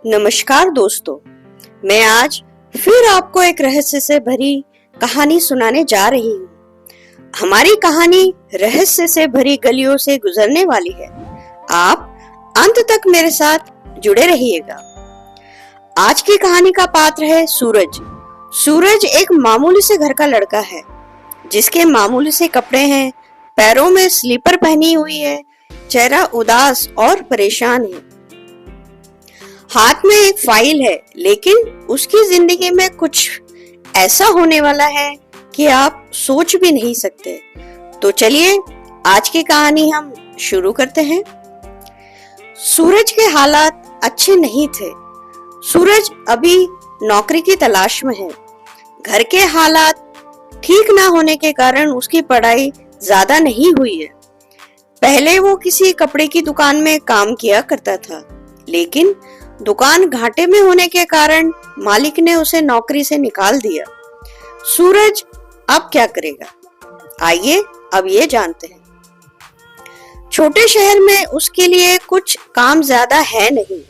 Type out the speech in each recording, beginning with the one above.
नमस्कार दोस्तों, मैं आज फिर आपको एक रहस्य से भरी कहानी सुनाने जा रही हूँ। हमारी कहानी रहस्य से भरी गलियों से गुजरने वाली है। आप अंत तक मेरे साथ जुड़े रहिएगा। आज की कहानी का पात्र है सूरज। सूरज एक मामूली से घर का लड़का है, जिसके मामूली से कपड़े हैं, पैरों में स्लीपर पहनी हुई है, चेहरा उदास और परेशान है। हाथ में एक फाइल है, लेकिन उसकी जिंदगी में कुछ ऐसा होने वाला है कि आप सोच भी नहीं सकते। तो चलिए आज की कहानी हम शुरू करते हैं। सूरज के हालात अच्छे नहीं थे। सूरज अभी नौकरी की तलाश में है। घर के हालात ठीक ना होने के कारण उसकी पढ़ाई ज्यादा नहीं हुई है। पहले वो किसी कपड़े की दुकान में काम किया करता था, लेकिन दुकान घाटे में होने के कारण मालिक ने उसे नौकरी से निकाल दिया। सूरज अब क्या करेगा? आइए अब ये जानते हैं। छोटे शहर में उसके लिए कुछ काम ज्यादा है नहीं,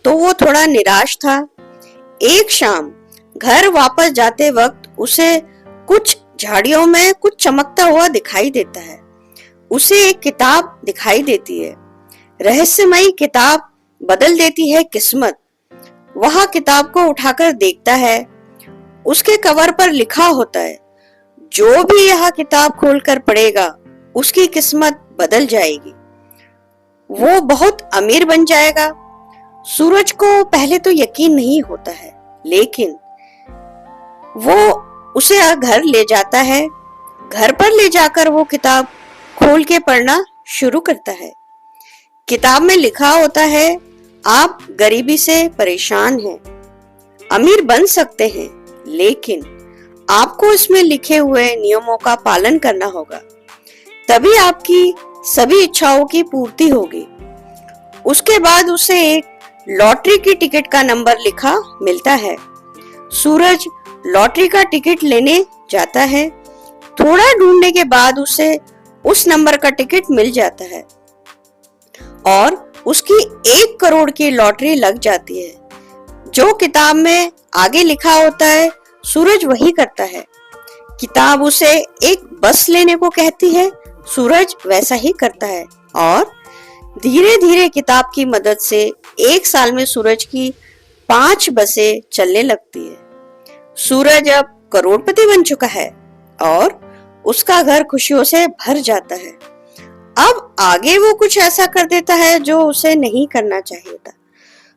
तो वो थोड़ा निराश था। एक शाम घर वापस जाते वक्त उसे कुछ झाड़ियों में कुछ चमकता हुआ दिखाई देता है। उसे एक किताब दिखाई देती है। रहस्यमयी किताब बदल देती है किस्मत। वह किताब को उठाकर देखता है। उसके कवर पर लिखा होता है, जो भी यह किताब खोलकर पढ़ेगा उसकी किस्मत बदल जाएगी, वो बहुत अमीर बन जाएगा। सूरज को पहले तो यकीन नहीं होता है, लेकिन वो उसे घर ले जाता है। घर पर ले जाकर वो किताब खोल के पढ़ना शुरू करता है। किताब में लिखा होता है, आप गरीबी से परेशान हैं, अमीर बन सकते हैं, लेकिन आपको इसमें लिखे हुए नियमों का पालन करना होगा, तभी आपकी सभी इच्छाओं की पूर्ति होगी। उसके बाद उसे एक लॉटरी की टिकट का नंबर लिखा मिलता है। सूरज लॉटरी का टिकट लेने जाता है। थोड़ा ढूंढने के बाद उसे उस नंबर का टिकट मिल जाता है और उसकी 1 करोड़ की लॉटरी लग जाती है। जो किताब में आगे लिखा होता है, सूरज वही करता है। किताब उसे एक बस लेने को कहती है, सूरज वैसा ही करता है और धीरे धीरे किताब की मदद से 1 साल में सूरज की 5 बसें चलने लगती है। सूरज अब करोड़पति बन चुका है और उसका घर खुशियों से भर जाता है। अब आगे वो कुछ ऐसा कर देता है जो उसे नहीं करना चाहिए था।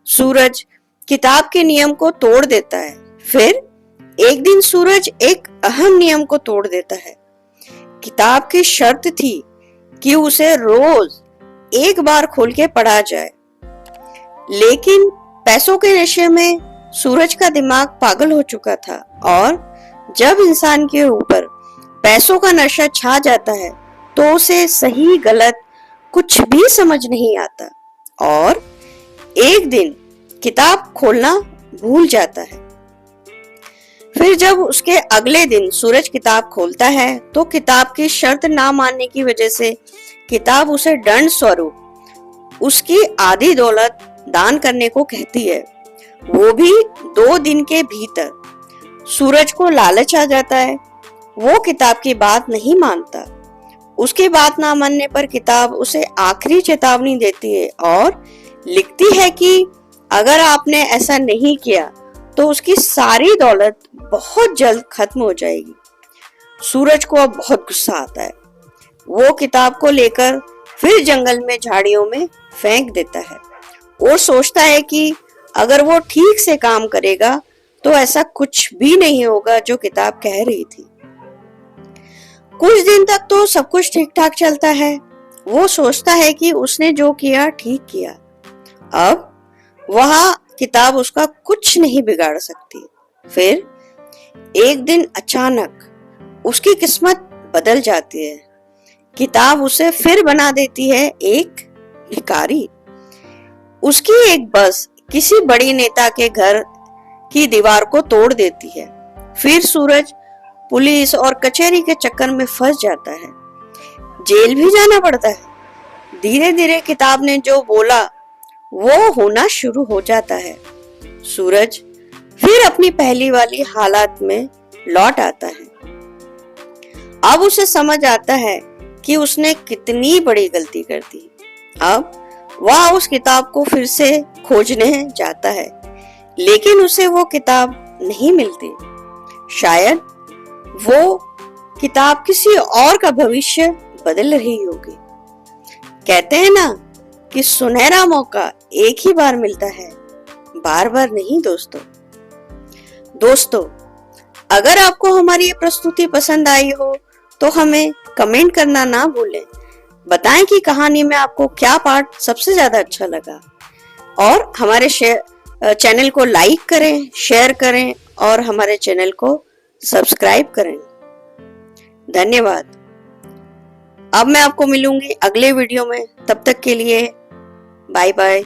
सूरज किताब के नियम को तोड़ देता है। फिर एक दिन सूरज एक अहम नियम को तोड़ देता है। किताब की शर्त थी कि उसे रोज 1 बार खोल के पढ़ा जाए, लेकिन पैसों के नशे में सूरज का दिमाग पागल हो चुका था और जब इंसान के ऊपर पैसों का नशा छा जाता है तो उसे सही गलत कुछ भी समझ नहीं आता और एक दिन किताब खोलना भूल जाता है। फिर जब उसके अगले दिन सूरज किताब खोलता है तो किताब की शर्त ना मानने की वजह से किताब उसे दंड स्वरूप उसकी आधी दौलत दान करने को कहती है, वो भी 2 दिन के भीतर। सूरज को लालच आ जाता है। वो किताब की बात नहीं मानता। उसकी बात ना मानने पर किताब उसे आखिरी चेतावनी देती है और लिखती है कि अगर आपने ऐसा नहीं किया तो उसकी सारी दौलत बहुत जल्द खत्म हो जाएगी। सूरज को अब बहुत गुस्सा आता है। वो किताब को लेकर फिर जंगल में झाड़ियों में फेंक देता है और सोचता है कि अगर वो ठीक से काम करेगा तो ऐसा कुछ भी नहीं होगा जो किताब कह रही थी। कुछ दिन तक तो सब कुछ ठीक ठाक चलता है। वो सोचता है कि उसने जो किया ठीक किया। अब वह किताब उसका कुछ नहीं बिगाड़ सकती। फिर एक दिन अचानक उसकी किस्मत बदल जाती है। किताब उसे फिर बना देती है एक भिखारी। उसकी एक बस किसी बड़ी नेता के घर की दीवार को तोड़ देती है। फिर सूरज पुलिस और कचहरी के चक्कर में फंस जाता है। जेल भी जाना पड़ता है। धीरे धीरे किताब ने जो बोला वो होना शुरू हो जाता है। सूरज फिर अपनी पहली वाली हालात में लौट आता है। अब उसे समझ आता है कि उसने कितनी बड़ी गलती कर दी। अब वह उस किताब को फिर से खोजने जाता है, लेकिन उसे वो किताब नहीं मिलती। शायद वो किताब किसी और का भविष्य बदल रही होगी। कहते हैं ना कि सुनहरा मौका एक ही बार मिलता है, बार बार नहीं दोस्तों, अगर आपको हमारी ये प्रस्तुति पसंद आई हो तो हमें कमेंट करना ना भूलें। बताएं कि कहानी में आपको क्या पार्ट सबसे ज्यादा अच्छा लगा, और हमारे चैनल को लाइक करें, शेयर करें और हमारे चैनल को सब्सक्राइब करें। धन्यवाद। अब मैं आपको मिलूंगी अगले वीडियो में। तब तक के लिए बाय बाय।